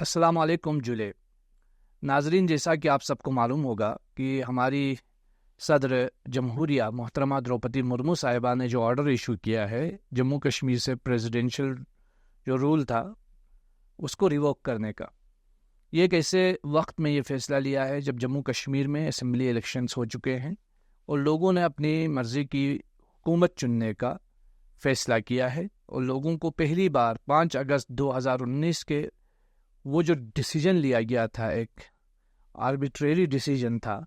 السلام علیکم جولے ناظرین، جیسا کہ آپ سب کو معلوم ہوگا کہ ہماری صدر جمہوریہ محترمہ دروپدی مرمو صاحبہ نے جو آرڈر ایشو کیا ہے جموں کشمیر سے پریزیڈنشل جو رول تھا اس کو ریووک کرنے کا، یہ ایک ایسے وقت میں یہ فیصلہ لیا ہے جب جموں کشمیر میں اسمبلی الیکشنز ہو چکے ہیں اور لوگوں نے اپنی مرضی کی حکومت چننے کا فیصلہ کیا ہے، اور لوگوں کو پہلی بار 5 اگست 2019 کے وہ جو ڈیسیجن لیا گیا تھا، ایک آربیٹریری ڈیسیجن تھا،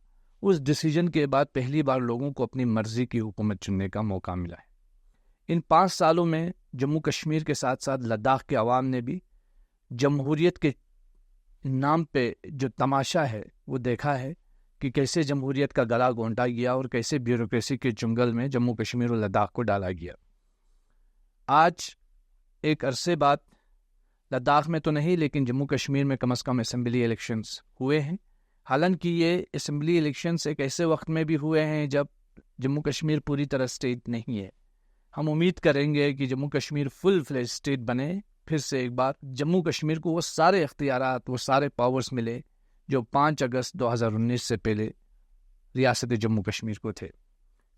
اس ڈیسیجن کے بعد پہلی بار لوگوں کو اپنی مرضی کی حکومت چننے کا موقع ملا ہے۔ ان 5 سالوں میں جموں کشمیر کے ساتھ ساتھ لداخ کے عوام نے بھی جمہوریت کے نام پہ جو تماشا ہے وہ دیکھا ہے کہ کیسے جمہوریت کا گلا گھونٹا گیا اور کیسے بیوروکریسی کے چنگل میں جموں کشمیر اور لداخ کو ڈالا گیا۔ آج ایک عرصے بعد لداخ میں تو نہیں لیکن جموں کشمیر میں کم از کم اسمبلی الیکشنز ہوئے ہیں، حالانکہ یہ اسمبلی الیکشنز ایک ایسے وقت میں بھی ہوئے ہیں جب جموں کشمیر پوری طرح اسٹیٹ نہیں ہے۔ ہم امید کریں گے کہ جموں کشمیر فل فلیج اسٹیٹ بنے، پھر سے ایک بار جموں کشمیر کو وہ سارے اختیارات، وہ سارے پاورز ملے جو 5 اگست 2019 سے پہلے ریاست جموں کشمیر کو تھے۔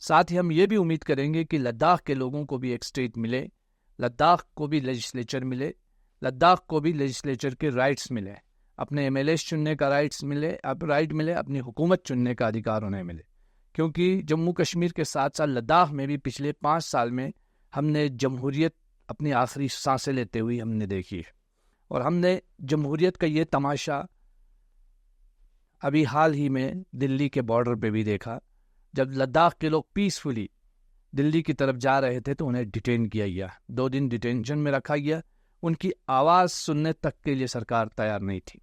ساتھ ہی ہم یہ بھی امید کریں گے کہ لداخ کے لوگوں کو بھی ایک اسٹیٹ ملے، لداخ کو بھی لیجسلیچر ملے، لداخ کو بھی لیجسلیچر کے رائٹس ملے، اپنے ایم ایل ایز چننے کا رائٹ ملے، اپنی حکومت چننے کا ادھیکار انہیں ملے، کیونکہ جموں کشمیر کے ساتھ ساتھ لداخ میں بھی پچھلے 5 سال میں ہم نے جمہوریت اپنی آخری سانسیں لیتے ہوئی ہم نے دیکھی ہے، اور ہم نے جمہوریت کا یہ تماشا ابھی حال ہی میں دلی کے بارڈر پہ بھی دیکھا، جب لداخ کے لوگ پیسفلی دلی کی طرف جا رہے تھے تو انہیں ڈیٹین کیا گیا، 2 دن ڈیٹینشن میں رکھا گیا، ان کی آواز سننے تک کے لیے سرکار تیار نہیں تھی۔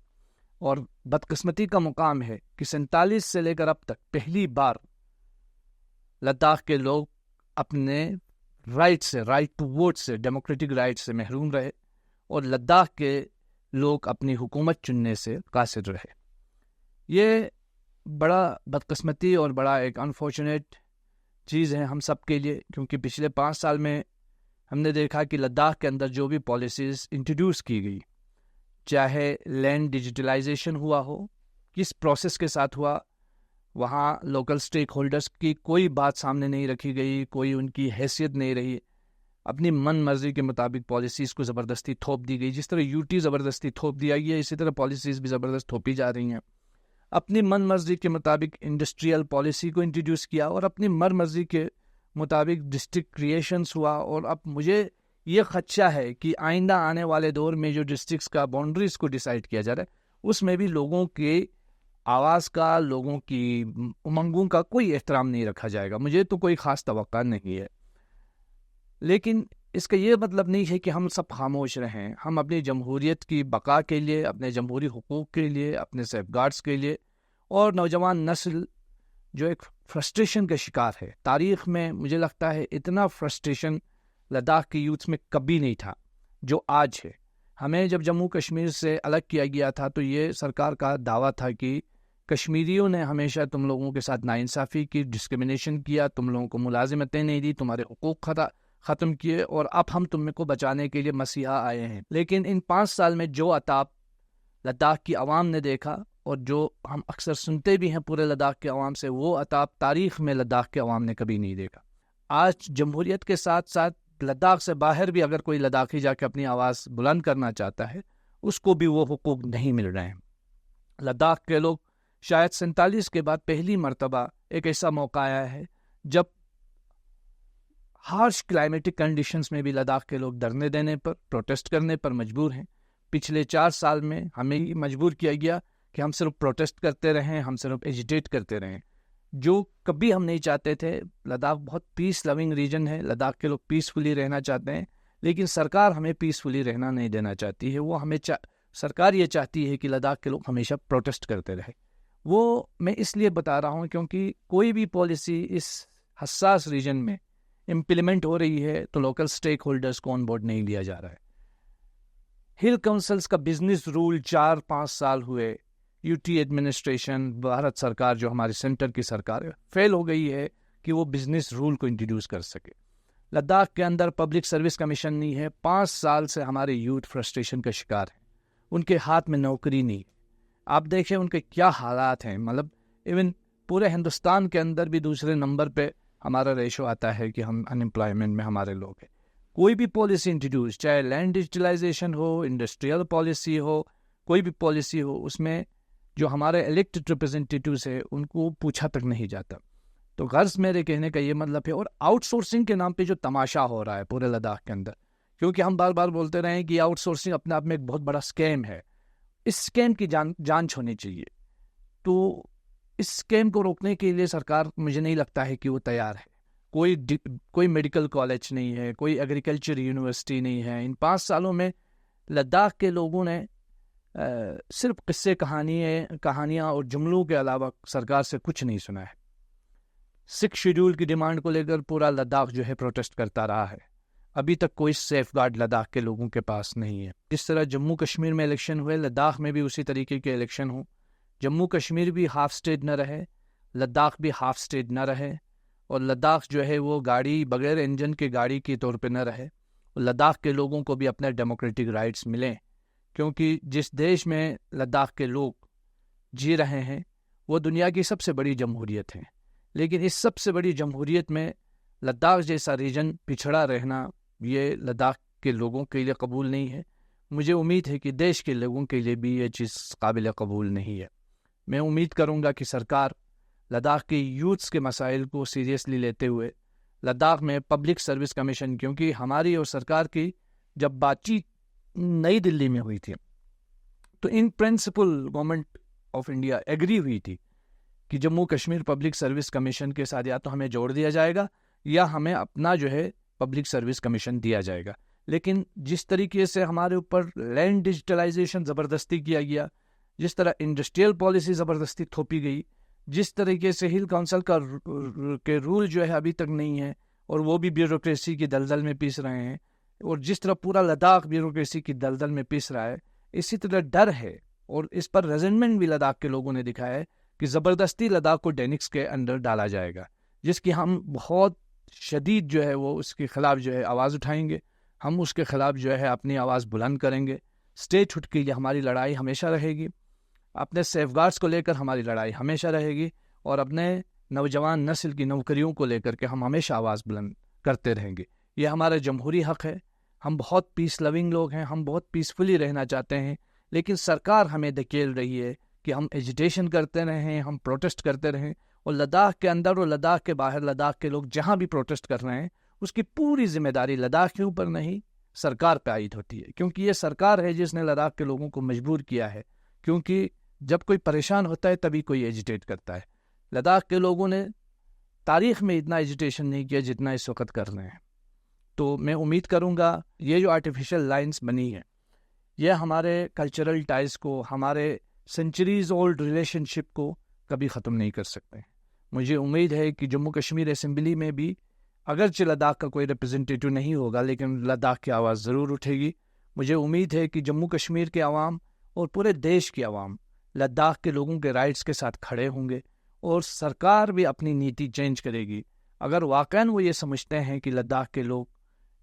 اور بدقسمتی کا مقام ہے کہ 47 سے لے کر اب تک پہلی بار لداخ کے لوگ اپنے رائٹ ٹو ووٹ سے، ڈیموکریٹک رائٹ سے محروم رہے، اور لداخ کے لوگ اپنی حکومت چننے سے قاصر رہے۔ یہ بڑا بدقسمتی اور بڑا ایک انفارچونیٹ چیز ہے ہم سب کے لیے، کیونکہ پچھلے 5 سال میں ہم نے دیکھا کہ لداخ کے اندر جو بھی پالیسیز انٹروڈیوس کی گئی، چاہے لینڈ ڈیجیٹلائزیشن ہوا ہو، کس پروسیس کے ساتھ ہوا، وہاں لوکل سٹیک ہولڈرز کی کوئی بات سامنے نہیں رکھی گئی، کوئی ان کی حیثیت نہیں رہی، اپنی من مرضی کے مطابق پالیسیز کو زبردستی تھوپ دی گئی۔ جس طرح یوٹی زبردستی تھوپ دیا گیا، اسی طرح پالیسیز بھی زبردست تھوپی جا رہی ہیں۔ اپنی من مرضی کے مطابق انڈسٹریل پالیسی کو انٹروڈیوس کیا، اور اپنی من مرضی کے مطابق ڈسٹرکٹ کریشنز ہوا، اور اب مجھے یہ خدشہ ہے کہ آئندہ آنے والے دور میں جو ڈسٹرکٹس کا باؤنڈریز کو ڈیسائیڈ کیا جا رہا ہے، اس میں بھی لوگوں کی آواز کا، لوگوں کی امنگوں کا کوئی احترام نہیں رکھا جائے گا۔ مجھے تو کوئی خاص توقع نہیں ہے، لیکن اس کا یہ مطلب نہیں ہے کہ ہم سب خاموش رہیں۔ ہم اپنی جمہوریت کی بقا کے لیے، اپنے جمہوری حقوق کے لیے، اپنے سیف گارڈز کے لیے، اور نوجوان نسل جو ایک فرسٹریشن کا شکار ہے، تاریخ میں مجھے لگتا ہے اتنا فرسٹریشن لداخ کی یوتھ میں کبھی نہیں تھا جو آج ہے۔ ہمیں جب جموں کشمیر سے الگ کیا گیا تھا تو یہ سرکار کا دعویٰ تھا کہ کشمیریوں نے ہمیشہ تم لوگوں کے ساتھ ناانصافی کی، ڈسکرمنیشن کیا، تم لوگوں کو ملازمتیں نہیں دی، تمہارے حقوق ختم کیے، اور اب ہم تم کو بچانے کے لیے مسیحا آئے ہیں۔ لیکن ان 5 سال میں جو عطاب لداخ کی عوام نے دیکھا، اور جو ہم اکثر سنتے بھی ہیں پورے لداخ کے عوام سے، وہ عطاب تاریخ میں لداخ کے عوام نے کبھی نہیں دیکھا۔ آج جمہوریت کے ساتھ ساتھ لداخ سے باہر بھی اگر کوئی لداخی جا کے اپنی آواز بلند کرنا چاہتا ہے، اس کو بھی وہ حقوق نہیں مل رہے ہیں۔ لداخ کے لوگ شاید 47 کے بعد پہلی مرتبہ ایک ایسا موقع آیا ہے جب ہارش کلائمیٹک کنڈیشنز میں بھی لداخ کے لوگ دھرنے دینے پر، پروٹیسٹ کرنے پر مجبور ہیں۔ پچھلے 4 سال میں ہمیں مجبور کیا گیا کہ ہم صرف پروٹیسٹ کرتے رہیں، ہم صرف ایجیٹیٹ کرتے رہیں، جو کبھی ہم نہیں چاہتے تھے۔ لداخ بہت پیس لونگ ریجن ہے، لداخ کے لوگ پیسفلی رہنا چاہتے ہیں، لیکن سرکار ہمیں پیسفلی رہنا نہیں دینا چاہتی ہے۔ وہ سرکار یہ چاہتی ہے کہ لداخ کے لوگ ہمیشہ پروٹیسٹ کرتے رہے۔ وہ میں اس لیے بتا رہا ہوں کیونکہ کوئی بھی پالیسی اس حساس ریجن میں امپلیمنٹ ہو رہی ہے تو لوکل سٹیک ہولڈرز کو آن بورڈ نہیں لیا جا رہا ہے۔ ہل کونسلز کا بزنس رول 4-5 سال ہوئے، یو ٹی ایڈمنسٹریشن، بھارت سرکار جو ہماری سینٹر کی سرکار ہے، فیل ہو گئی ہے کہ وہ بزنس رول کو انٹروڈیوس کر سکے۔ لداخ کے اندر پبلک سروس کمیشن نہیں ہے، 5 سال سے ہمارے یوتھ فرسٹریشن کا شکار ہے۔ ان کے ہاتھ میں نوکری نہیں. آپ دیکھیں ان کے کیا حالات ہیں. مطلب ایون پورے ہندوستان کے اندر بھی دوسرے نمبر پہ ہمارا ریشو آتا ہے کہ ہم انمپلائمنٹ میں ہمارے لوگ ہیں. کوئی بھی پالیسی انٹروڈیوس، چاہے لینڈ ڈیجیٹلائزیشن ہو، انڈسٹریل پالیسی ہو، کوئی بھی پالیسی ہو، اس میں جو ہمارے الیکٹڈ ریپرزنٹیٹیوز ہیں ان کو پوچھا تک نہیں جاتا. تو غرض میرے کہنے کا یہ مطلب ہے. اور آؤٹ سورسنگ کے نام پہ جو تماشا ہو رہا ہے پورے لداخ کے اندر، کیونکہ ہم بار بار بولتے رہے ہیں کہ آؤٹ سورسنگ اپنے آپ میں ایک بہت بڑا اسکیم ہے. اس اسکیم کی جانچ ہونی چاہیے. تو اس اسکیم کو روکنے کے لیے سرکار مجھے نہیں لگتا ہے کہ وہ تیار ہے. کوئی میڈیکل کالج نہیں ہے، کوئی ایگریکلچر یونیورسٹی نہیں ہے. ان 5 سالوں میں لداخ کے لوگوں نے صرف قصے کہانیاں اور جملوں کے علاوہ سرکار سے کچھ نہیں سنا ہے. 6 شیڈول کی ڈیمانڈ کو لے کر پورا لداخ جو ہے پروٹیسٹ کرتا رہا ہے. ابھی تک کوئی سیف گارڈ لداخ کے لوگوں کے پاس نہیں ہے. جس طرح جموں کشمیر میں الیکشن ہوئے، لداخ میں بھی اسی طریقے کے الیکشن ہوں. جموں کشمیر بھی ہاف اسٹیٹ نہ رہے، لداخ بھی ہاف اسٹیٹ نہ رہے، اور لداخ جو ہے وہ گاڑی بغیر انجن کے گاڑی کے طور پہ نہ رہے. لداخ کے لوگوں کو بھی اپنے ڈیموکریٹک رائٹس ملیں، کیونکہ جس دیش میں لداخ کے لوگ جی رہے ہیں وہ دنیا کی سب سے بڑی جمہوریت ہے. لیکن اس سب سے بڑی جمہوریت میں لداخ جیسا ریجن پچھڑا رہنا یہ لداخ کے لوگوں کے لیے قبول نہیں ہے. مجھے امید ہے کہ دیش کے لوگوں کے لیے بھی یہ چیز قابل قبول نہیں ہے. میں امید کروں گا کہ سرکار لداخ کے یوتھس کے مسائل کو سیریسلی لیتے ہوئے لداخ میں پبلک سروس کمیشن، کیونکہ ہماری اور سرکار کی جب بات چیت نئی دلی میں ہوئی تھی تو in principle government of India agree ہوئی تھی کہ Jammu Kashmir public service commission کے ساتھ یا تو ہمیں جوڑ دیا جائے گا یا ہمیں اپنا جو ہے پبلک سروس کمیشن دیا جائے گا. لیکن جس طریقے سے ہمارے اوپر لینڈ ڈیجیٹلائزیشن زبردستی کیا گیا، جس طرح انڈسٹریل پالیسی زبردستی تھوپی گئی، جس طریقے سے ہل کونسل کے رول جو ہے ابھی تک نہیں ہے اور وہ بھی بیوروکریسی کی دلدل میں پیس رہے ہیں، اور جس طرح پورا لداخ بیوروکریسی کی دلدل میں پیس رہا ہے، اسی طرح ڈر ہے اور اس پر ریزنمنٹ بھی لداخ کے لوگوں نے دکھایا ہے کہ زبردستی لداخ کو ڈینکس کے اندر ڈالا جائے گا، جس کی ہم بہت شدید جو ہے وہ اس کے خلاف جو ہے آواز اٹھائیں گے. ہم اس کے خلاف جو ہے اپنی آواز بلند کریں گے. اسٹیٹ ہوڈ کے لیے ہماری لڑائی ہمیشہ رہے گی، اپنے سیف گارڈز کو لے کر ہماری لڑائی ہمیشہ رہے گی، اور اپنے نوجوان نسل کی نوکریوں کو لے کر کے ہم ہمیشہ آواز بلند کرتے رہیں گے. یہ ہمارا جمہوری حق ہے. ہم بہت پیس لونگ لوگ ہیں، ہم بہت پیسفلی رہنا چاہتے ہیں، لیکن سرکار ہمیں دھکیل رہی ہے کہ ہم ایجیٹیشن کرتے رہیں، ہم پروٹیسٹ کرتے رہیں. اور لداخ کے اندر اور لداخ کے باہر لداخ کے لوگ جہاں بھی پروٹیسٹ کر رہے ہیں اس کی پوری ذمہ داری لداخ کے اوپر نہیں، سرکار پہ عائد ہوتی ہے، کیونکہ یہ سرکار ہے جس نے لداخ کے لوگوں کو مجبور کیا ہے. کیونکہ جب کوئی پریشان ہوتا ہے تبھی کوئی ایجیٹیٹ کرتا ہے. لداخ کے لوگوں نے تاریخ میں اتنا ایجیٹیشن نہیں کیا جتنا اس وقت کر رہے ہیں. تو میں امید کروں گا یہ جو آرٹیفیشل لائنز بنی ہے یہ ہمارے کلچرل ٹائز کو، ہمارے سینچریز اولڈ ریلیشن شپ کو کبھی ختم نہیں کر سکتے. مجھے امید ہے کہ جموں کشمیر اسمبلی میں بھی اگرچہ لداخ کا کوئی ریپرزنٹیٹو نہیں ہوگا لیکن لداخ کی آواز ضرور اٹھے گی. مجھے امید ہے کہ جموں کشمیر کے عوام اور پورے دیش کے عوام لداخ کے لوگوں کے رائٹس کے ساتھ کھڑے ہوں گے، اور سرکار بھی اپنی نیتی چینج کرے گی. اگر واقعاً وہ یہ سمجھتے ہیں کہ لداخ کے لوگ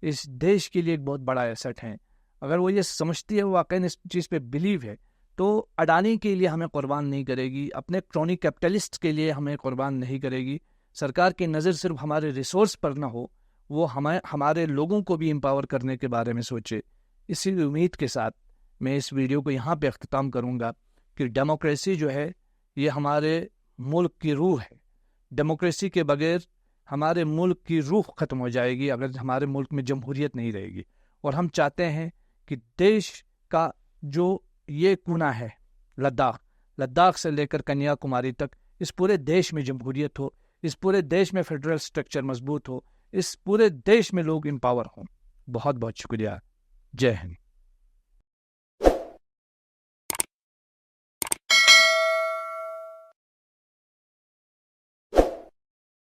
اس دیش کے لیے ایک بہت بڑا ایسٹ ہیں، اگر وہ یہ سمجھتی ہے، واقعاً اس چیز پہ بلیو ہے، تو اڈانی کے لیے ہمیں قربان نہیں کرے گی، اپنے کرونی کیپٹلسٹ کے لیے ہمیں قربان نہیں کرے گی. سرکار کی نظر صرف ہمارے ریسورس پر نہ ہو، وہ ہمارے لوگوں کو بھی امپاور کرنے کے بارے میں سوچے. اسی امید کے ساتھ میں اس ویڈیو کو یہاں پہ اختتام کروں گا کہ ڈیموکریسی جو ہے یہ ہمارے ملک کی روح ہے. ڈیموکریسی کے بغیر ہمارے ملک کی روح ختم ہو جائے گی اگر ہمارے ملک میں جمہوریت نہیں رہے گی. اور ہم چاہتے ہیں کہ دیش کا جو یہ کونا ہے لداخ سے لے کر کنیا کماری تک، اس پورے دیش میں جمہوریت ہو، اس پورے دیش میں فیڈرل سٹرکچر مضبوط ہو، اس پورے دیش میں لوگ امپاور ہوں. بہت بہت شکریہ. جے ہند.